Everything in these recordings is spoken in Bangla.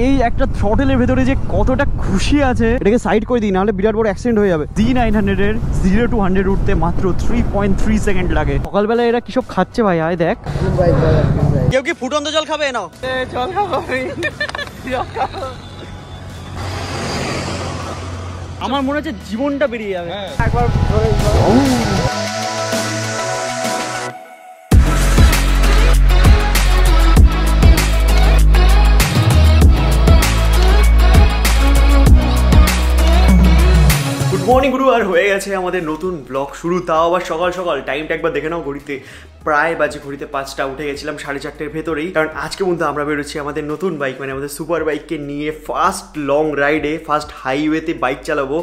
এই একটা থ্রটেলের ভেতরে যে কতটা খুশি আছে, এটাকে সাইড করে দিই, নাহলে বিরাট বড় অ্যাক্সিডেন্ট হয়ে যাবে। Z900 এর 0 to 100 উঠতে মাত্র 3.3 সেকেন্ড লাগে। সকালবেলা এরা কিসব খাচ্ছে ভাই, আয় দেখ। কেউ কি ফুটন্ত জল খাবে? নাও জল খাবো। আমার মনে হচ্ছে জীবনটা বেরিয়ে যাবে একবার। মর্নিং গুরু, আর হয়ে গেছে আমাদের নতুন ব্লগ শুরু, তাও আবার সকাল সকাল। টাইমটা একবার দেখে নাও ঘড়িতে, প্রায় বাজে ঘড়িতে 5টা। উঠে গেছিলাম 4:30-এর ভেতরেই, কারণ আজকে বন্ধু আমরা বেরোচ্ছি আমাদের নতুন বাইক, মানে আমাদের সুপার বাইককে নিয়ে ফার্স্ট লং রাইডে, ফার্স্ট হাইওয়েতে বাইক চালাবো।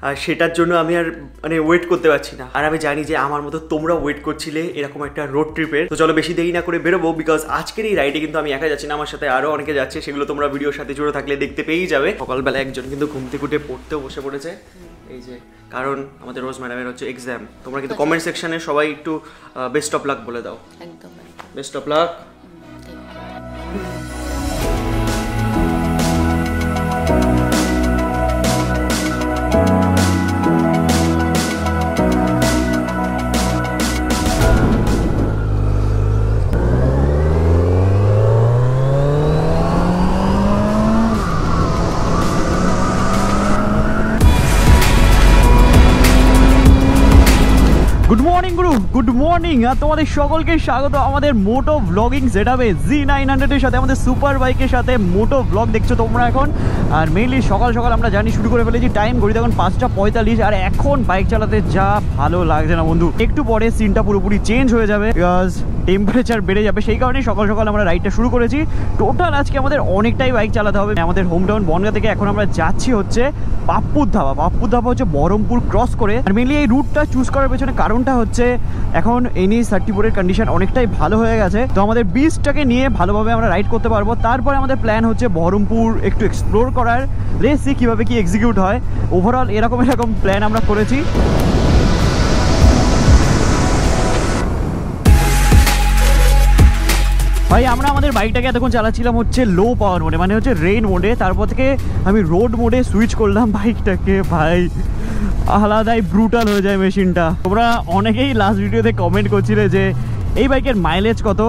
আর সেটার জন্য আমি আর মানে ওয়েট করতে পারছি না। আর আমি জানি যে আমার মতো তোমরা ওয়েট করছিলে এরকম একটা রোড ট্রিপের। তো চলো বেশি দেরি না করে বেরোবো, বিকজ আজকের এই রাইডে কিন্তু আমি একা যাচ্ছি না, আমার সাথে আরও অনেকে যাচ্ছে। সেগুলো তোমরা ভিডিওর সাথে জুড়ে থাকলে দেখতে পেয়েই যাবে। সকালবেলা একজন কিন্তু ঘুম থেকে উঠে পড়তেও বসে পড়েছে, এই যে, কারণ আমাদের রোজ ম্যাডামের হচ্ছে এক্সাম। তোমরা কিন্তু কমেন্ট সেকশনে সবাই একটু বেস্ট অফ লাক বলে দাও। একদম best of luck. Good morning Guru, good morning. আর তোমাদের সকলকে স্বাগত আমাদের মোটো ব্লগিং সেটআপে। Z900 এর সাথে আমাদের সুপার বাইকের সাথে মোটো ব্লগ দেখছো তোমরা এখন। আর মেইনলি সকাল সকাল আমরা জানি শুরু করে ফেলেছি। টাইম ঘড়িতে এখন 5:45। আর এখন বাইক চালাতে যা ভালো লাগছে না বন্ধু। একটু পরে সিনটা পুরোপুরি চেঞ্জ হয়ে যাবে, বিকজ টেম্পারেচার বেড়ে যাবে। সেই কারণেই সকাল সকাল আমরা রাইডটা শুরু করেছি। টোটাল আজকে আমাদের অনেকটাই বাইক চালাতে হবে। আমাদের হোম টাউন বনগাঁ থেকে এখন আমরা যাচ্ছি হচ্ছে পাপ্পুর ধাবা। পাপ্পুর ধাবা হচ্ছে বহরমপুর ক্রস করে। আর মেইনলি এই রুটটা চুজ করার পেছনে কারণটা হচ্ছে এখন NH34 এর কন্ডিশন অনেকটাই ভালো হয়ে গেছে। তো আমাদের বিচটাকে নিয়ে ভালোভাবে আমরা রাইড করতে পারবো। তারপরে আমাদের প্ল্যান হচ্ছে বহরমপুর একটু এক্সপ্লোর করার। লেটস সি কিভাবে কি এক্সিকিউট হয়। ওভারঅল এরকম প্ল্যান আমরা করেছি। ভাই আমরা আমাদের বাইকটাকে এতক্ষণ চালাচ্ছিলাম হচ্ছে লো পাওয়ার মোডে, মানে হচ্ছে রেইন মোডে। তারপর থেকে আমি রোড মোডে সুইচ করলাম বাইকটাকে। ভাই আলাদাই ব্রুটাল হয়ে যায় মেশিনটা। তোমরা অনেকেই লাস্ট ভিডিওতে কমেন্ট করছিলে যে এই বাইকের মাইলেজ কত।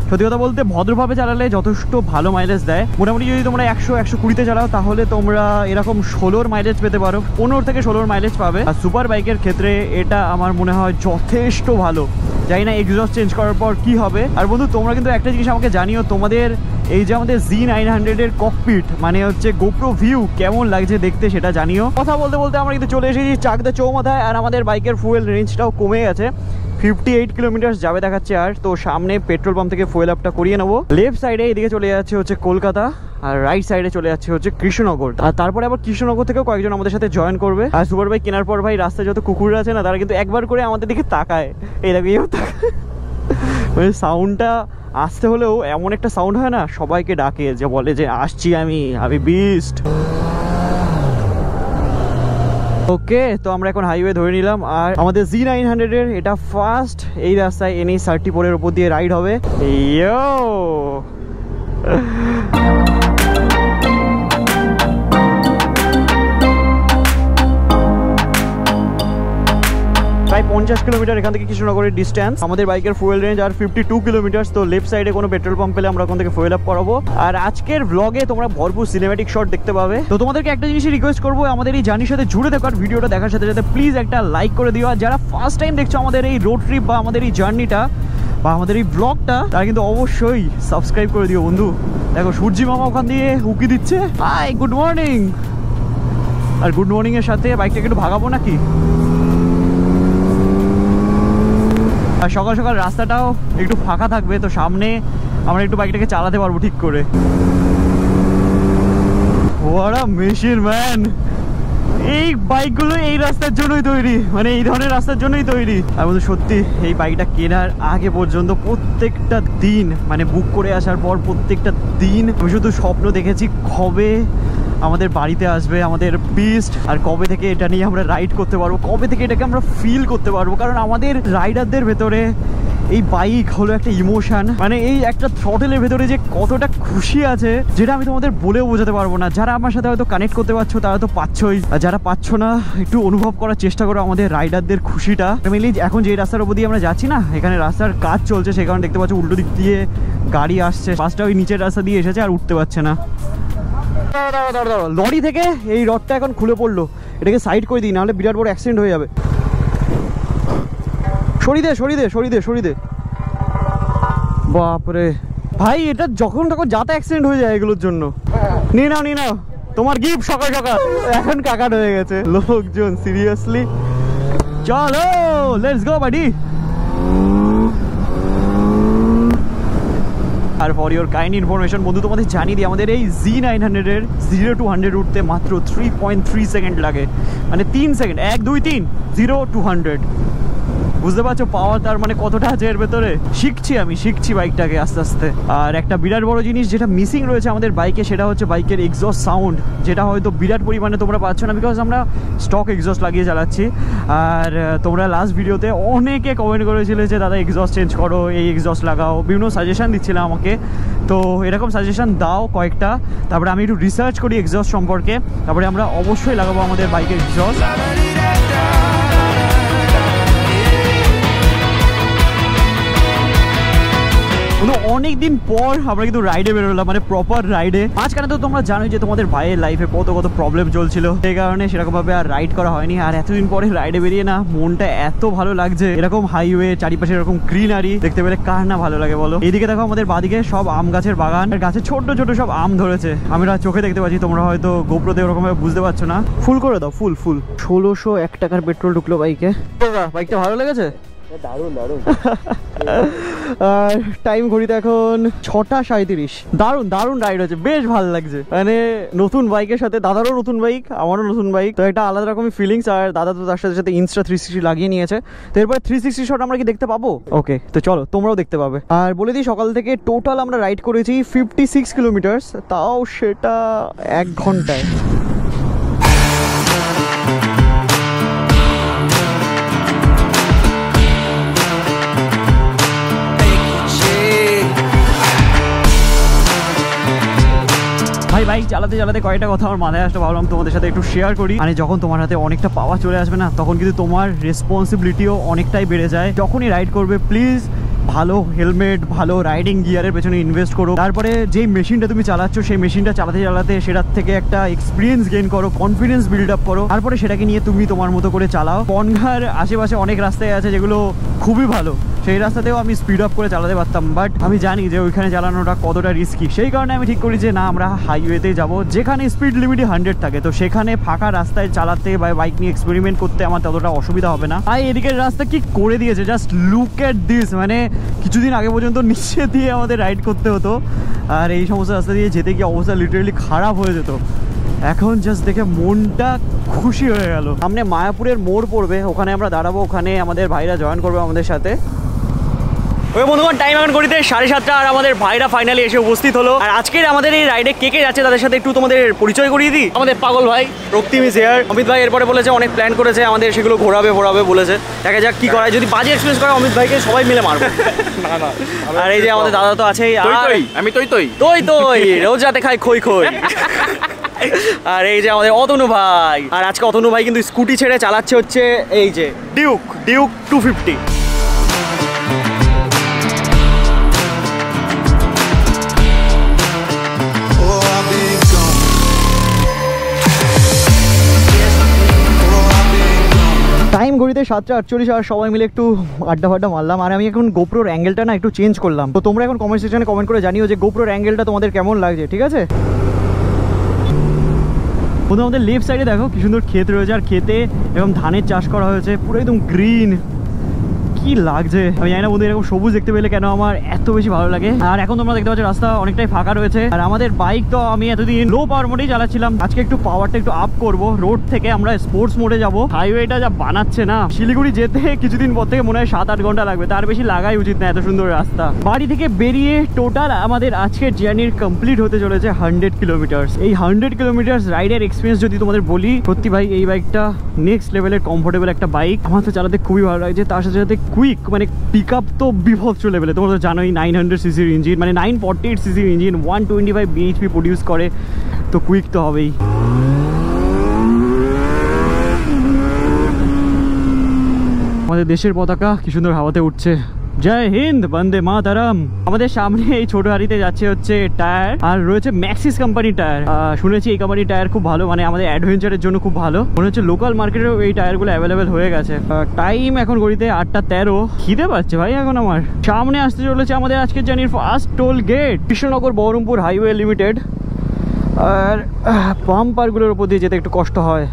সত্যি কথা বলতে ভদ্রভাবে চালালে যথেষ্ট ভালো মাইলেজ দেয়। মোটামুটি যদি তোমরা 100-120-তে চালাও তাহলে তোমরা এরকম 16 মাইলেজ পেতে পারো, 15 থেকে 16 মাইলেজ পাবে। আর সুপার বাইকের ক্ষেত্রে এটা আমার মনে হয় যথেষ্ট ভালো। জানি না এক্সস্ট চেঞ্জ করার পর কি হবে। আর বন্ধু তোমরা কিন্তু একটা জিনিস আমাকে জানিও, তোমাদের এই যে আমাদের Z900 এর ককপিট মানে হচ্ছে গোপ্রো ভিউ কেমন লাগছে দেখতে, সেটা জানিও। কথা বলতে বলতে আমরা কিন্তু চলে এসেছি চাকদা চৌমাথায়। আর আমাদের বাইকের ফুয়েল রেঞ্জটাও কমে গেছে, 58 কিলোমিটার যাবে দেখাচ্ছে। আর তো সামনে পেট্রোল পাম্প থেকে ফুয়েল আপটা করিয়ে নেবো। লেফট সাইডে এদিকে চলে যাচ্ছে হচ্ছে কলকাতা, আর রাইট সাইডে চলে যাচ্ছে হচ্ছে কৃষ্ণনগর। আর তারপরে আবার কৃষ্ণনগর থেকেও কয়েকজন আমাদের সাথে জয়েন করবে। আর সুপার বাইক কেনার পর ভাই রাস্তায় যত কুকুর আছে না, তারা কিন্তু একবার করে আমাদের দিকে তাকায়। এই দেখো এও তাকায়। মানে সাউন্ডটা আসতে হলেও এমন একটা সাউন্ড হয় না, সবাইকে ডাকে, যে বলে যে আসছি আমি বিস্ট। ওকে, তো আমরা এখন হাইওয়ে ধরে নিলাম। আর আমাদের Z900 এর এটা ফার্স্ট এই রাস্তায় NH34 এর উপর দিয়ে রাইড হবে। ইয়ো প্রায় 50 কিলোমিটার এখান থেকে কৃষ্ণনগরের ডিস্টেন্স। আমাদের বাইকের ফুয়েল রেঞ্জ আর 52 কিলোমিটার। তো লেফট সাইডে কোনো পেট্রোল পাম্প পেলে আমরা ওখান থেকে ফুয়েল আপ করাবো। আর আজকের ব্লগে তোমরা ভরপুর সিনেম্যাটিক শট দেখতে পাবে। তো তোমাদেরকে একটা জিনিসই রিকোয়েস্ট করবো, আমাদের এই জার্নির সাথে জুড়ে থাকার ভিডিওটা দেখার সাথে সাথে প্লিজ একটা লাইক করে দিও। আর যারা ফার্স্ট টাইম দেখছো আমাদের এই রোড ট্রিপ বা আমাদের এই জার্নিটা বা আমাদের এই ব্লগটা, তারা কিন্তু অবশ্যই সাবস্ক্রাইব করে দিও বন্ধু। দেখো সূর্যি মামা ওখান দিয়ে হুকি দিচ্ছে, হাই গুড মর্নিং। আর গুড মর্নিং এর সাথে বাইকটাকে একটু ভাগাবো নাকি। আর সকাল সকাল রাস্তাটাও একটু ফাঁকা থাকবে, তো সামনে আমরা একটু বাইকটাকে চালাতে পারবো ঠিক করে। What a machine man! এই বাইকগুলো এই রাস্তার জন্যই তৈরি, মানে এই ধরনের রাস্তার জন্যই তৈরি। আর বন্ধু সত্যি এই বাইকটা কেনার আগে পর্যন্ত প্রত্যেকটা দিন, মানে বুক করে আসার পর প্রত্যেকটা দিন আমি শুধু স্বপ্ন দেখেছি কবে আমাদের বাড়িতে আসবে আমাদের বিস্ট, আর কবে থেকে এটা নিয়ে আমরা রাইড করতে পারবো, কবে থেকে এটাকে আমরা ফিল করতে পারবো। কারণ আমাদের রাইডারদের ভেতরে এই বাইক হলো একটা ইমোশন, মানে এই একটা থ্রটেলের ভেতরে যে কতটা খুশি আছে যেটা আমি তোমাদের বলেও বোঝাতে পারবো না। যারা আমার সাথে হয়তো কানেক্ট করতে পারছো তারা তো পাচ্ছই, আর যারা পাচ্ছ না একটু অনুভব করার চেষ্টা করো আমাদের রাইডারদের খুশিটা। ফ্যামিলি এখন যে রাস্তার উপর দিয়ে আমরা যাচ্ছি না, এখানে রাস্তার কাজ চলছে, সেই কারণে দেখতে পাচ্ছ উল্টো দিক দিয়ে গাড়ি আসছে। বাসটা ওই নিচের রাস্তা দিয়ে এসেছে আর উঠতে পারছে না। লরি থেকে এই রডটা এখন খুলে পড়লো, এটাকে সাইড করে দিই, নাহলে বিরাট বড় অ্যাক্সিডেন্ট হয়ে যাবে। সরিয়ে দে সরিয়ে দে সরিয়ে দে সরিয়ে দে। বাপরে ভাই, এটা যখন তখন যাতে অ্যাক্সিডেন্ট হয়ে যায় এগুলোর জন্য। নিয়ে নাও নিয়ে নাও তোমার গিফট সকাল সকাল। এখন কাকাট হয়ে গেছে লোকজন, সিরিয়াসলি। চলো লেটস গো বাডি। আর ফর ইউর কাইন্ড ইনফরমেশন বন্ধু, তোমাদের জানিয়ে দিই আমাদের এই Z900 এর 0 to 100 উঠতে মাত্র 3.3 সেকেন্ড লাগে, মানে 3 সেকেন্ড, 1 2 3 0 to 100। বুঝতে পারছো পাওয়ার তার মানে কতটা আছে এর ভেতরে। আমি শিখছি বাইকটাকে আস্তে আস্তে। আর একটা বিরাট বড় জিনিস যেটা মিসিং রয়েছে আমাদের বাইকে, সেটা হচ্ছে বাইকের এক্সস্ট সাউন্ড, যেটা হয়তো বিরাট পরিমাণে তোমরা পাচ্ছ না, বিকজ আমরা স্টক এক্সস্ট লাগিয়ে চালাচ্ছি। আর তোমরা লাস্ট ভিডিওতে অনেকে কমেন্ট করেছিলে যে দাদা এক্সস্ট চেঞ্জ করো, এই এক্সস্ট লাগাও, বিভিন্ন সাজেশন দিচ্ছিলে আমাকে। তো এরকম সাজেশন দাও কয়েকটা, তারপরে আমি একটু রিসার্চ করি এক্সস্ট সম্পর্কে, তারপরে আমরা অবশ্যই লাগাবো আমাদের বাইকের এক্সস্ট। অনেকদিন পর আমরা কিন্তু রাইডে বেরোলাম, মানে প্রপার রাইডে। মাঝখানে তো তোমরা জানোই যে তোমাদের ভাইয়ের লাইফে কত কত প্রবলেম চলছিল, সেই কারণে সেরকম ভাবে আর রাইড করা হয়নি। আর এতদিন পরে রাইডে বেরিয়ে না মনটা এত ভালো লাগছে। এরকম হাইওয়ে, চারিপাশে এরকম গ্রিনারি দেখতে পেলে কার না ভালো লাগে বলো। এইদিকে দেখো আমাদের বাদিকে সব আম গাছের বাগান, গাছে ছোট ছোট সব আম ধরেছে, আমরা চোখে দেখতে পাচ্ছি, তোমরা হয়তো গোপ্রোতে ওরকম ভাবে বুঝতে পারছো না। ফুল করে দাও, ফুল ফুল। 1601 টাকার পেট্রোল ঢুকলো বাইকে। বাইকটা ভালো লেগেছে? দারুণ দারুণ। আর টাইম ঘড়িতে এখন 6:37। দারুণ দারুণ রাইড হচ্ছে, বেশ ভালো লাগছে। মানে নতুন বাইকের সাথে, দাদারও নতুন বাইক, আমারও নতুন বাইক, তো একটা আলাদা রকমের ফিলিংস। আর দাদা তো তার সাথে সাথে ইনস্টা 360 লাগিয়ে নিয়েছে, তো এরপরে 360 শট আমরা কি দেখতে পাবো? ওকে, তো চলো তোমরাও দেখতে পাবে। আর বলে দিই সকাল থেকে টোটাল আমরা রাইড করেছি 56 কিলোমিটার, তাও সেটা 1 ঘন্টায়। বাইক চালাতে চালাতে কয়েকটা কথা আমার মাথায় আসলে, ভাবলাম তোমাদের সাথে একটু শেয়ার করি। মানে যখন তোমার হাতে অনেকটা পাওয়া চলে আসবে না, তখন কিন্তু তোমার রেসপন্সিবিলিটিও অনেকটাই বেড়ে যায়। যখনই রাইড করবে প্লিজ ভালো হেলমেট, ভালো রাইডিং গিয়ারের পেছনে ইনভেস্ট করো। তারপরে যেই মেশিনটা তুমি চালাচ্ছ সেই মেশিনটা চালাতে চালাতে সেটার থেকে একটা এক্সপিরিয়েন্স গেইন করো, কনফিডেন্স বিল্ড আপ করো, তারপরে সেটাকে নিয়ে তুমি তোমার মতো করে চালাও। বনগাঁর আশেপাশে অনেক রাস্তায় আছে যেগুলো খুবই ভালো, সেই রাস্তাতেও আমি স্পিড আপ করে চালাতে পারতাম, বাট আমি জানি যে ওইখানে চালানোটা কতটা রিস্কি। সেই কারণে আমি ঠিক করি যে না, আমরা হাইওয়েতেই যাব, যেখানে স্পিড লিমিটই 100 থাকে। তো সেখানে ফাঁকা রাস্তায় চালাতে বা বাইক নিয়ে এক্সপেরিমেন্ট করতে আমার ততটা অসুবিধা হবে না। তাই এদিকের রাস্তা কি করে দিয়েছে, জাস্ট লুক এট দিস। মানে কিছুদিন আগে পর্যন্ত নিচে দিয়ে আমাদের রাইড করতে হতো, আর এই সমস্ত রাস্তা দিয়ে যেতে গিয়ে অবস্থা লিটারেলি খারাপ হয়ে যেত। এখন জাস্ট দেখে মনটা খুশি হয়ে গেল। সামনে মায়াপুরের মোড় পড়বে, ওখানে আমরা দাঁড়াবো, ওখানে আমাদের ভাইরা জয়েন করবে আমাদের সাথে। ওই বন্ধুগণ, টাইম এখন ঘড়িতে 7:30, আর আমাদের ভাইরা ফাইনালি এসে উপস্থিত হলো। আর আজকের আমাদের এই রাইডে কে কে যাচ্ছে তাদের সাথে একটু তোমাদের পরিচয় করিয়ে দিই। আমাদের পাগল ভাই রক্তিম ইজ হিয়ার। অমিত ভাই এরপরে বলেছে অনেক প্ল্যান করেছে আমাদের, সেগুলো ঘোরাবে বলেছে। দেখা যাক কি করায়, যদি বাজে এক্সপিরিয়েন্স করে অমিত ভাইকে সবাই মিলে মারবো। না না। আর এই যে আমাদের দাদা তো আছেই, আমি তই রোজ রাতে খাই খই। আর এই যে আমাদের অতনু ভাই। আর আজকে অতনু ভাই কিন্তু স্কুটি ছেড়ে চালাচ্ছে হচ্ছে এই যে ডিউক 250। টাইম ঘড়িতে 7:48, আর সবাই মিলে একটু আড্ডা মারলাম। আর আমি এখন গোপ্রোর অ্যাঙ্গেলটা না একটু চেঞ্জ করলাম, তো তোমরা এখন কমেন্ট সেকশনে কমেন্ট করে জানিও যে গোপ্রোর অ্যাঙ্গেলটা তোমাদের কেমন লাগছে, ঠিক আছে? বন্ধু আমাদের লেফট সাইডে দেখো কি সুন্দর ক্ষেত রয়েছে, আর ক্ষেতে এরকম ধানের চাষ করা হয়েছে, পুরো একদম গ্রিন, কি লাগছে। আমি জানি না বন্ধু এরকম সবুজ দেখতে পেলে কেন আমার এত বেশি ভালো লাগে। আর এখন তোমরা দেখতে পাচ্ছ রাস্তা অনেকটাই ফাঁকা রয়েছে। আর আমাদের বাইক তো আমি এতদিন লো পাওয়ার মোডেই চালাচ্ছিলাম, আজকে একটু পাওয়ারটা একটু আপ করব। রোড থেকে আমরা স্পোর্টস মোডে যাব। হাইওয়েটা যা বানাচ্ছে না, শিলিগুড়ি যেতে কিছুদিন পর থেকে মনে হয় 7-8 ঘন্টা লাগবে, তার বেশি লাগাই উচিত না, এত সুন্দর রাস্তা। বাড়ি থেকে বেরিয়ে টোটাল আমাদের আজকের জার্নির কমপ্লিট হতে চলেছে 100 কিলোমিটার। এই 100 কিলোমিটার রাইডের এক্সপিরিয়েন্স যদি তোমাদের বলি, সত্যি ভাই এই বাইকটা নেক্সট লেভেলের কমফোর্টেবল একটা বাইক। আমার তো চালাতে খুবই ভালো লাগছে, তার সাথে সাথে কুইক, মানে পিক আপ তো বিভৎস লেভেলে। তোমরা তো জানোই 900 সিসির ইঞ্জিন, মানে 948 সিসির ইঞ্জিন 125 bhp প্রডিউস করে, তো কুইক তো হবেই। আমাদের দেশের পতাকা কি সুন্দর হাওয়াতে উঠছে। জয় হিন্দ, বন্দে মাতরম। আমাদের সামনে এই ছোট হাড়িতে যাচ্ছে হচ্ছে টায়ার, আর রয়েছে ম্যাক্সিস কোম্পানির টায়ার। শুনেছি এই কোম্পানির টায়ার খুব ভালো, মানে আমাদের অ্যাডভেঞ্চারের জন্য খুব ভালো। মনে হচ্ছে লোকাল মার্কেটেও এই টায়ারগুলো অ্যাভেলেবেল হয়ে গেছে। টাইম এখন ঘড়িতে 8:13। খিদে পাচ্ছে ভাই এখন আমার। সামনে আসতে চলেছে আমাদের আজকের জার্নির first toll gate, Krishnanagar Baharampur highway limited. আর পাম্পারগুলোর উপর দিয়ে যেতে একটু কষ্ট হয়।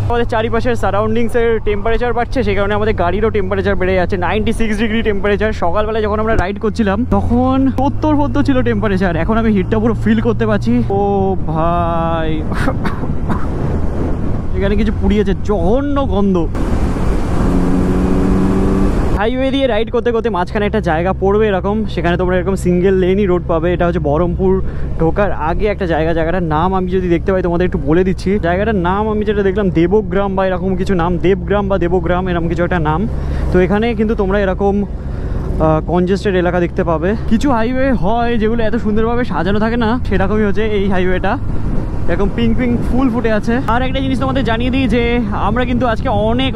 আমাদের চারিপাশের সারাউন্ডিংসের টেম্পারেচার বাড়ছে, সেই কারণে আমাদের গাড়িরও টেম্পারেচার বেড়ে যাচ্ছে। 96 ডিগ্রি টেম্পারেচার। সকালবেলায় যখন আমরা রাইড করছিলাম তখন 70 ছিল টেম্পারেচার। এখন আমি হিটটা পুরো ফিল করতে পারছি। ও ভাই, এখানে কিছু পুড়িয়েছে, জঘন্য গন্ধ। হাইওয়ে দিয়ে রাইড করতে করতে মাঝখানে একটা জায়গা পড়বে এরকম, সেখানে তোমরা এরকম সিঙ্গেল লেনই রোড পাবে। এটা হচ্ছে বহরমপুর ঢোকার আগে একটা জায়গাটার নাম আমি যদি দেখতে পাই তোমাদের একটু বলে দিচ্ছি। জায়গাটার নাম আমি যেটা দেখলাম দেবগ্রাম বা এরকম কিছু নাম, দেবগ্রাম বা দেবগ্রাম এরকম কিছু একটা নাম। তো এখানে কিন্তু তোমরা এরকম কনজেস্টেড এলাকা দেখতে পাবে। কিছু হাইওয়ে হয় যেগুলো এত সুন্দরভাবে সাজানো থাকে না, সেরকমই হচ্ছে এই হাইওয়েটা। এরকম পিঙ্ক পিঙ্ক ফুল ফুটে আছে। আর একটা জিনিস তোমাদের জানিয়ে দিই যে আমরা কিন্তু আজকে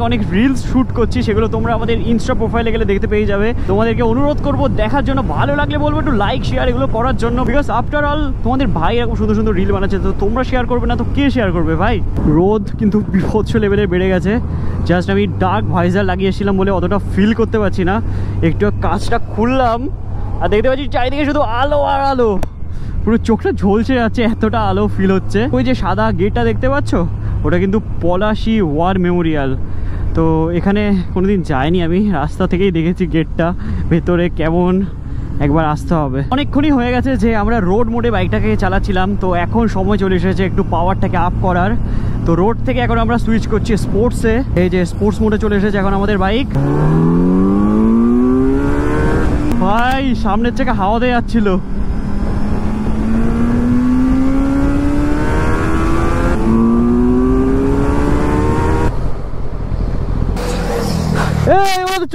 অনেক রিলস শ্যুট করছি, সেগুলো তোমরা আমাদের ইনস্টা প্রোফাইলে গেলে দেখতে পেয়ে যাবে। তোমাদেরকে অনুরোধ করবো দেখার জন্য, ভালো লাগলে বলবো একটু লাইক শেয়ার এগুলো করার জন্য। বিকজ আফটার অল তোমাদের ভাই এরকম সুন্দর রিল বানাচ্ছে, তো তোমরা শেয়ার করবে না তো কে শেয়ার করবে ভাই। রোদ কিন্তু বিভৎস লেভেলে বেড়ে গেছে। জাস্ট আমি ডার্ক ভাইজার লাগিয়েছিলাম বলে অতটা ফিল করতে পারছি না। একটু কাজটা খুললাম আর দেখতে পাচ্ছি চারিদিকে শুধু আলো আর আলো, পুরো চোখটা ঝলসে যাচ্ছে, এতটা আলো ফিল হচ্ছে। ওই যে সাদা গেটটা দেখতে পাচ্ছ, ওটা কিন্তু পলাশী ওয়ার মেমোরিয়াল। তো এখানে কোনোদিন যাইনি আমি, রাস্তা থেকেই দেখেছি গেটটা, ভেতরে কেমন একবার আসতে হবে। অনেকক্ষণই হয়ে গেছে যে আমরা রোড মোডে বাইকটাকে চালাচ্ছিলাম, তো এখন সময় চলে এসেছে একটু পাওয়ারটাকে আপ করার। তো রোড থেকে এখন আমরা সুইচ করছি স্পোর্টসে। এই যে স্পোর্টস মোডে চলে এসেছে এখন আমাদের বাইক। ভাই সামনের থেকে হাওয়া দিয়ে যাচ্ছিল।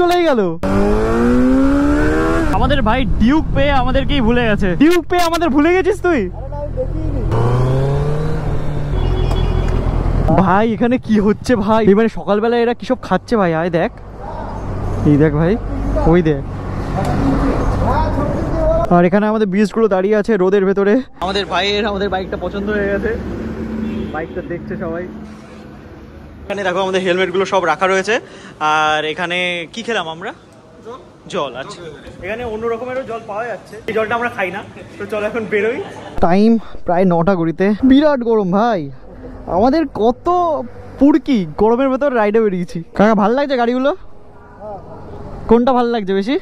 চলেই গেল আমাদের ভাই। ডিউক পেয়ে আমাদেরকেই ভুলে গেছে। ডিউক পেয়ে আমাদের ভুলে গেছিস তুই ভাই। এখানে কি হচ্ছে ভাই? এবারে সকালবেলা এরা কি সব খাচ্ছে ভাই? আয় দেখ, এই দেখ ভাই, ওই দেখ। আর এখানে আমাদের বিচগুলো দাঁড়িয়ে আছে রোদের ভেতরে। আমাদের ভাইয়ের আমাদের বাইকটা পছন্দ হয়ে গেছে, বাইকটা দেখছে সবাই। এখানে দেখো আমাদের হেলমেটগুলো সব রাখা রয়েছে। আর এখানে কি খেলাম আমরা? জল। আচ্ছা, এখানে অন্য রকমেরও জল পাওয়া যাচ্ছে, এই জলটা আমরা খাই না। তো চলো এখন বেরোই। টাইম প্রায় 9টা ঘড়িতে। বিরাট গরম ভাই, আমাদের কত পুরকি গরমের ভেতর রাইডে বেরিয়েছি। কাকা ভাল লাগছে গাড়িগুলো? কোনটা ভাল লাগছে বেশি?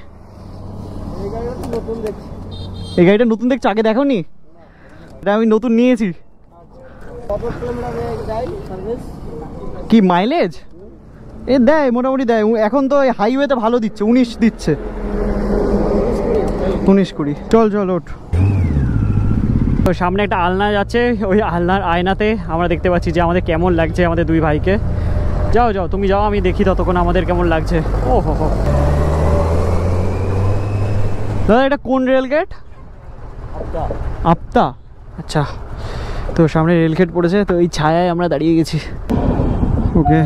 এই গাড়িটা নতুন দেখছি, আগে দেখো নি? এটা আমি নতুন নিয়েছি। কি মাইলেজ এ দেয়? মোটামুটি দেয়। এখন তো হাইওয়েতে ভালো দিচ্ছে, 19 দিচ্ছে, 19-20। চল চল ওঠ। তো সামনে একটা আলনা যাচ্ছে, ওই আলনার আয়নাতে আমরা দেখতে পাচ্ছি যে আমাদের কেমন লাগছে আমাদের দুই ভাইকে। যাও যাও তুমি যাও, আমি দেখি ততক্ষণ আমাদের কেমন লাগছে। ও হো, দাদা এটা কোন রেল গেট? আপতা। আচ্ছা, তো সামনে রেল গেট পড়েছে, তো এই ছায়ায় আমরা দাঁড়িয়ে গেছি। ওকে,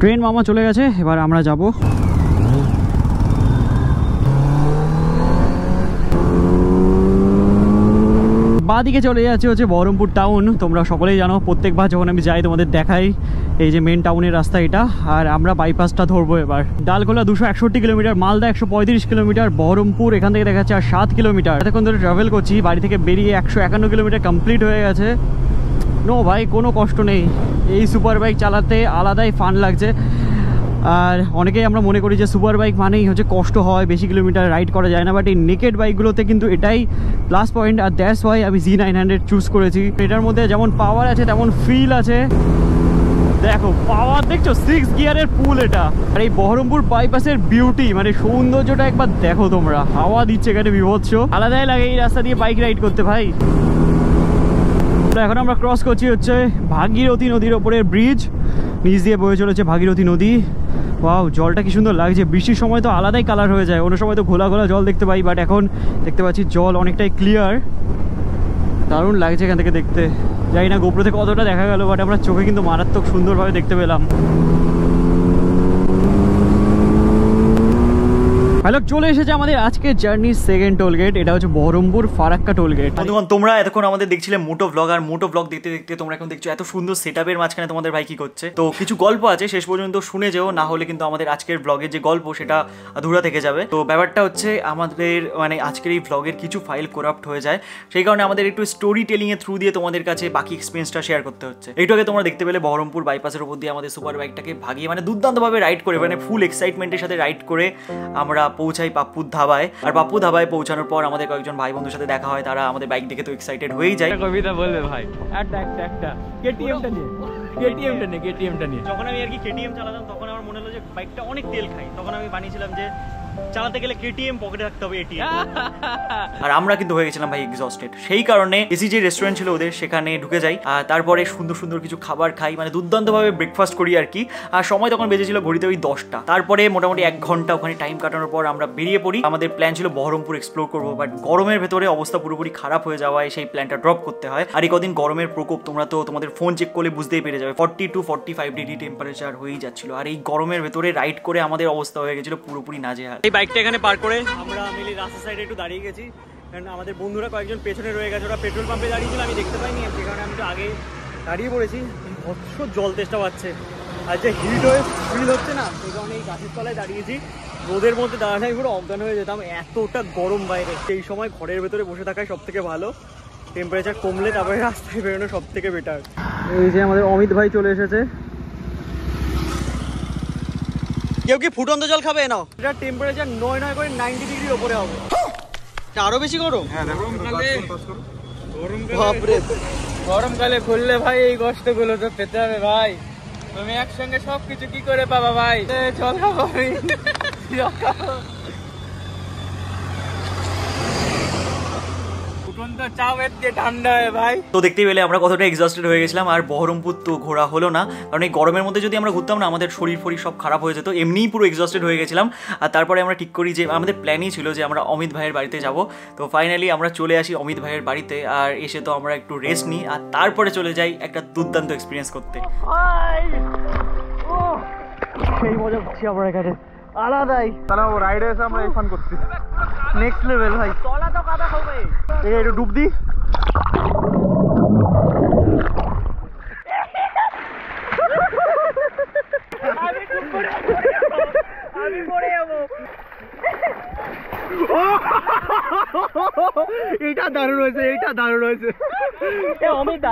ট্রেন মামা চলে গেছে, এবার আমরা যাব। বাদিকে চলে যাচ্ছে হচ্ছে বহরমপুর টাউন। তোমরা সকলেই জানো, প্রত্যেকবার যখন আমি যাই তোমাদের দেখাই এই যে মেন টাউনের রাস্তা এটা। আর আমরা বাইপাসটা ধরবো এবার। ডালখোলা 261 কিলোমিটার, মালদা 135 কিলোমিটার, বহরমপুর এখান থেকে দেখাচ্ছে আর 7 কিলোমিটার। এতক্ষণ ধরে ট্রাভেল করছি, বাড়ি থেকে বেরিয়ে 151 কিলোমিটার কমপ্লিট হয়ে গেছে। নো ভাই, কোনো কষ্ট নেই। এই সুপার বাইক চালাতে আলাদাই ফান লাগছে। আর অনেকেই আমরা মনে করি যে সুপার বাইক মানেই হচ্ছে কষ্ট হয়, বেশি কিলোমিটার রাইড করা যায় না, বাট এই নেকেড বাইকগুলোতে কিন্তু এটাই প্লাস পয়েন্ট। আর দ্যাটস ওয়াই আমি Z900 চুজ করেছি। এটার মধ্যে যেমন পাওয়ার আছে তেমন ফিল আছে। দেখো পাওয়ার দেখছো, 6 গিয়ারের পুল এটা। আর এই বহরমপুর বাইপাসের বিউটি, মানে সৌন্দর্যটা একবার দেখো তোমরা। হাওয়া দিচ্ছে এখানে বিভৎস, আলাদাই লাগে এই রাস্তা দিয়ে বাইক রাইড করতে ভাই। তো এখন আমরা ক্রস করছি হচ্ছে ভাগীরথী নদীর ওপরের ব্রিজ, নিচ দিয়ে বয়ে চলেছে ভাগীরথী নদী। ওয়াও, জলটা কি সুন্দর লাগছে। বৃষ্টির সময় তো আলাদাই কালার হয়ে যায়, অন্য সময় তো ঘোলা ঘোলা জল দেখতে পাই, বাট এখন দেখতে পাচ্ছি জল অনেকটাই ক্লিয়ার। দারুণ লাগছে এখান থেকে দেখতে। জানি না গোপ্রো থেকে কতটা দেখা গেল, বাট আমরা চোখে কিন্তু মারাত্মক সুন্দরভাবে দেখতে পেলাম। হ্যালো, চলে এসেছে আমাদের আজকে জার্নির সেকেন্ড টোলগেট, এটা হচ্ছে বহরমপুর ফারাক্কা টোলগেট। বন্ধুগণ, তোমরা এতক্ষণ আমাদের দেখছিলে মোটো ব্লগ, আর মোটো ব্লগ দেখতে দেখতে তোমরা এখন দেখছো এত সুন্দর সেটআপের মাঝখানে তোমাদের ভাই কি করছে। তো কিছু গল্প আছে, শেষ পর্যন্ত শুনে যেও, না হলে কিন্তু আমাদের আজকের ব্লগের যে গল্প সেটা আধুরা থেকে যাবে। তো ব্যাপারটা হচ্ছে আমাদের মানে আজকের এই ব্লগের কিছু ফাইল করাপ্ট হয়ে যায়, সেই কারণে আমাদের একটু স্টোরি টেলিং এর থ্রু দিয়ে তোমাদের কাছে বাকি এক্সপিরিয়েন্সটা শেয়ার করতে হচ্ছে। এইটাকে তোমরা দেখতে পেলে বহরমপুর বাইপাসের উপর দিয়ে আমাদের সুপার বাইকটাকে ভাগিয়ে মানে দুর্দান্তভাবে রাইড করে, মানে ফুল এক্সাইটমেন্টের সাথে রাইড করে আমরা পৌঁছাই পাপ্পুর ধাবায়। আর পাপ্পু ধাবায় পৌঁছানোর পর আমাদের কয়েকজন ভাই বন্ধুর সাথে দেখা হয়, তারা আমাদের বাইক দেখে তো এক্সাইটেড হয়েই যায়। কবিতা বলবে ভাই, একটা কেটিএমটা নিয়ে যখন আমি আর কি কেটিএম চালাতাম তখন আমার মনে হলো যে বাইকটা অনেক তেল খাই, তখন আমি বানিয়েছিলাম যে চালাতে গেলে কেটিএম পকেটে রাখতে হবে এটিএম। আর আমরা কিন্তু হয়ে গেছিলাম ভাই এক্সস্টেড, সেই কারণে এসি যে রেস্টুরেন্ট ছিল ওদের সেখানে ঢুকে যাই, আর তারপরে সুন্দর সুন্দর কিছু খাবার খাই, মানে দুর্দান্তভাবে ব্রেকফাস্ট করি আর কি। আর সময় তখন বেজেছিল ঘড়িতে ওই 10টা। তারপরে মোটামুটি 1 ঘন্টা ওখানে টাইম কাটানোর পর আমরা বেরিয়ে পড়ি। আমাদের প্ল্যান ছিল বহরমপুর এক্সপ্লোর করবো, বাট গরমের ভেতরে অবস্থা পুরোপুরি খারাপ হয়ে যাওয়ায় সেই প্ল্যানটা ড্রপ করতে হয়। আর এই কদিন গরমের প্রকোপ তোমরা তো তোমাদের ফোন চেক করলে বুঝতেই পেরে যাবে, 40 to 45 ডিগ্রি টেম্পারেচার হয়েই যাচ্ছিল। আর এই গরমের ভেতরে রাইড করে আমাদের অবস্থা হয়ে গেছিল পুরোপুরি নাজেহাল। এই বাইকটা এখানে পার্ক করে আমরা মিলি রাস্তার সাইডে একটু দাঁড়িয়ে গেছি, কারণ আমাদের বন্ধুরা কয়েকজন পেছনে রয়ে গেছে, ওরা পেট্রোল পাম্পে দাঁড়িয়েছিল, আমি দেখতে পাইনি, সে কারণে আমি একটু আগে দাঁড়িয়ে পড়েছি। ভৎস জল তেষ্টা পাচ্ছে, আর যে হিট হয়ে ফিল হচ্ছে না, সেই কারণে এই গাছের তলায় দাঁড়িয়েছি। রোদের মধ্যে দাঁড়ালে আমি পুরো অজ্ঞান হয়ে যেতাম, এতটা গরম বাইরে। সেই সময় ঘরের ভেতরে বসে থাকাই সব থেকে ভালো, টেম্পারেচার কমলে তারপরে রাস্তায় বেরোনো সব থেকে বেটার। এই যে আমাদের অমিত ভাই চলে এসেছে। কেউ কি ফুটন্ত জল খাবে? নাও, এটা টেম্পারেচার 9 করে 90 ডিগ্রির উপরে হবে। আরো বেশি গরম। হ্যাঁ, গরমকালে খুললে ভাই এই কষ্টগুলো তো পেতে হবে ভাই। তুমি একসঙ্গে সবকিছু কি করে পাবা ভাই? চল খাবো আমি। তো দেখতেই পেলে আমরা কতটা এক্সস্টেড হয়ে গেছিলাম। আর বহরমপুর তো ঘোরা হলো না, কারণ এই গরমের মধ্যে যদি আমরা ঘুরতাম না আমাদের শরীর ফরির সব খারাপ হয়ে যেত, এমনিই পুরো এক্সস্টেড হয়ে গেছিলাম। আর তারপরে আমরা ঠিক করি যে আমাদের প্ল্যানই ছিল যে আমরা অমিত ভাইয়ের বাড়িতে যাব। তো ফাইনালি আমরা চলে আসি অমিত ভাইয়ের বাড়িতে, আর এসে তো আমরা একটু রেস্ট নিই, আর তারপরে চলে যাই একটা দুর্দান্ত এক্সপিরিয়েন্স করতে। সেই মজা পাচ্ছি আমরা এখানে, আলাদাই। তাহলে রাইডে এসে আমরা এই ফান করছি, নেক্সট লেভেল ভাই। তলা তো কাদা হবে, একটু ডুব দি। আমি পড়ে যাবো। এটা দারুণ হয়েছে, এটা দারুণ হয়েছে। অমিত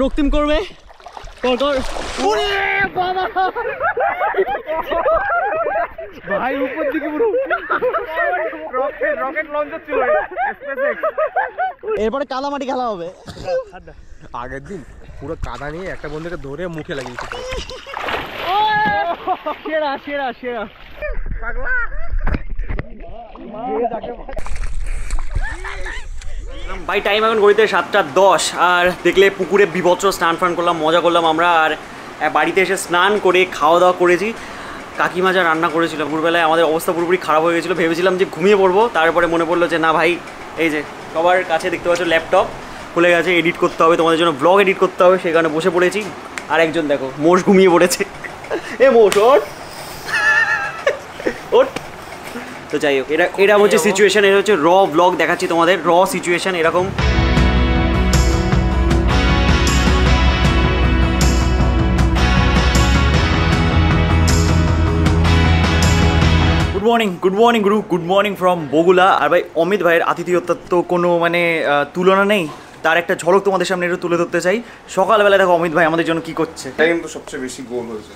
রক্তিম করবে, ভাই উপর দিকে পুরো রকেট লঞ্চার ছিল। এরপরে কাদামাটি খেলা হবে। আগের দিন পুরো কাদা নিয়ে একটা বন্ধুকে ধরে মুখে লাগিয়েছে। সেরা সেরা সেরা। ভাই টাইম এখন ঘড়িতে 7:10, আর দেখলে পুকুরে বিভৎস স্নান ফান করলাম, মজা করলাম আমরা। আর বাড়িতে এসে স্নান করে খাওয়া দাওয়া করেছি। কাকিমা যা রান্না করেছিল, দুপুরবেলায় আমাদের অবস্থা পুরোপুরি খারাপ হয়ে গেছিলো, ভেবেছিলাম যে ঘুমিয়ে পড়বো, তারপরে মনে পড়লো যে না ভাই, এই যে সবার কাছে দেখতে পাচ্ছ ল্যাপটপ খুলে গেছে, এডিট করতে হবে, তোমাদের জন্য ব্লগ এডিট করতে হবে, সেই কারণে বসে পড়েছি। আর একজন দেখো মোষ ঘুমিয়ে পড়েছে। এ মোষ ওঠ ওঠ। তো যাই হোক, এটা হচ্ছে সিচুয়েশন, এটা হচ্ছে র ব্লগ দেখাচ্ছি তোমাদের, র সিচুয়েশন এরকম। Good morning Guru, good morning from Bagula. আর ভাই অমিত ভাইয়ের আতিথেয়তার তো কোনো মানে তুলনা নেই, তার একটা ঝলক তোমাদের সামনে একটু তুলে ধরতে চাই। সকালবেলা দেখো অমিত ভাই আমাদের জন্য কি করছে। এটা কিন্তু সবচেয়ে বেশি গোল হয়েছে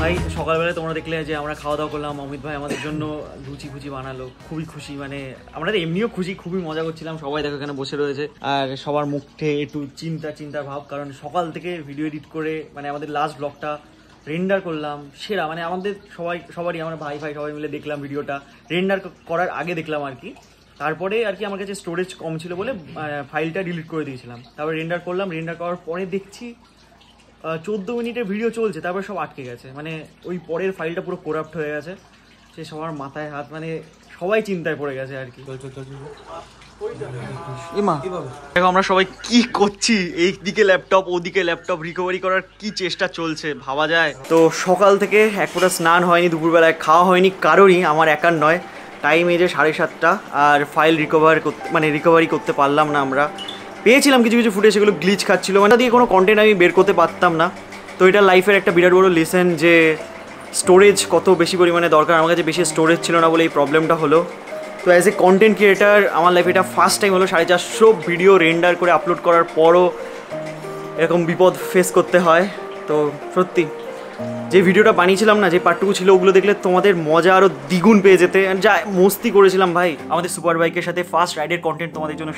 ভাই। সকালবেলায় তোমরা দেখলে যে আমরা খাওয়া দাওয়া করলাম, অমিত ভাই আমাদের জন্য লুচি ফুচি বানালো, খুবই খুশি, মানে আমরা তো এমনিও খুশি, খুবই মজা করছিলাম। সবাই দেখো এখানে বসে রয়েছে, আর সবার মুখে একটু চিন্তার ভাব, কারণ সকাল থেকে ভিডিও এডিট করে মানে আমাদের লাস্ট ব্লগটা রেন্ডার করলাম সেরা, মানে আমাদের সবারই আমরা ভাই সবাই মিলে দেখলাম ভিডিওটা, রেন্ডার করার আগে দেখলাম আর কি। তারপরে আর কি আমার কাছে স্টোরেজ কম ছিল বলে ফাইলটা ডিলিট করে দিয়েছিলাম। তারপরে রেন্ডার করলাম, রেন্ডার করার পরে দেখছি 14 মিনিটের ভিডিও চলছে, তারপরে সব আটকে গেছে, মানে ওই পরের ফাইলটা পুরো করাপ্ট হয়ে গেছে। সে সবার মাথায় হাত, মানে সবাই চিন্তায় পড়ে গেছে আর কি। দেখো আমরা সবাই কি করছি, এইদিকে ল্যাপটপ ওদিকে ল্যাপটপ, রিকভারি করার কি চেষ্টা চলছে ভাবা যায়। তো সকাল থেকে এক ফোঁটা স্নান হয়নি, দুপুরবেলায় খাওয়া হয়নি কারোরই, আমার একার নয়। টাইম এই যে 7:30, আর ফাইল রিকভারি করতে পারলাম না আমরা। পেয়েছিলাম কিছু কিছু ফুটেজ, সেগুলো গ্লিচ খাচ্ছিল, মানে দিয়ে কোনো কন্টেন্ট আমি বের করতে পারতাম না। তো এটা লাইফের একটা বিরাট বড় লেসেন যে স্টোরেজ কত বেশি পরিমাণে দরকার। আমার কাছে বেশি স্টোরেজ ছিল না বলে এই প্রবলেমটা হলো। তো অ্যাজ এ কন্টেন্ট ক্রিয়েটার আমার লাইফে এটা ফার্স্ট টাইম হলো 450 ভিডিও রেন্ডার করে আপলোড করার পরও এরকম বিপদ ফেস করতে হয়। তো সত্যি যে ভিডিওটা বানিয়েছিলাম না, যে পার্টটুকু ছিল, ওগুলো দেখলে তোমাদের মজা আরও দ্বিগুণ পেয়ে যেতে। যা মস্তি করেছিলাম ভাই, আমাদের সুপার বাইকের সাথে ফার্স্ট রাইডের কন্টেন্ট তোমাদের জন্য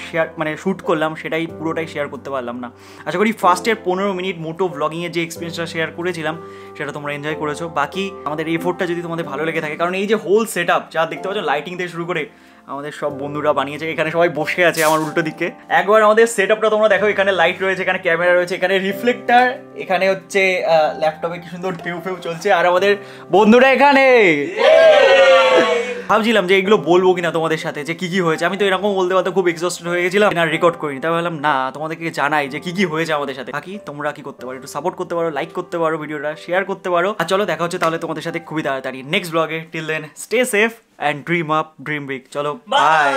শ্যুট করলাম, সেটাই পুরোটাই শেয়ার করতে পারলাম না। আশা করি ফার্স্টের 15 মিনিট মোটো ব্লগিংয়ের যে এক্সপিরিয়েন্সটা শেয়ার করেছিলাম সেটা তোমরা এনজয় করেছো। বাকি আমাদের এফোর্টটা যদি তোমাদের ভালো লেগে থাকে, কারণ এই যে হোল সেট আপ যা দেখতে পাচ্ছ, লাইটিং থেকে শুরু করে আমাদের সব বন্ধুরা বানিয়েছে, এখানে সবাই বসে আছে আমার উল্টো দিকে। একবার আমাদের সেট আপটা তোমরা দেখো, এখানে লাইট রয়েছে, এখানে ক্যামেরা রয়েছে, এখানে রিফ্লেক্টার, এখানে হচ্ছে ল্যাপটপে কি সুন্দর ঢেউ চলছে, আর আমাদের বন্ধুরা এখানে। ভাবছিলাম যে এগুলো বলবো কিনা তোমাদের সাথে যে কি কি হয়েছে। আমি তো এরকম বলতে বলতে খুব এক্সস্টেড হয়ে গেছিলাম, আর রেকর্ড করিনি। তাই ভাবলাম না, তোমাদেরকে জানাই যে কি কি হয়েছে আমাদের সাথে। বাকি তোমরা কি করতে পারো, একটু সাপোর্ট করতে পারো, লাইক করতে পারো, ভিডিওটা শেয়ার করতে পারো। আর চলো দেখা হচ্ছে তাহলে তোমাদের সাথে খুবই তাড়াতাড়ি নেক্সট ব্লগে। Till then stay safe and dream up, dream big. চলো বাই।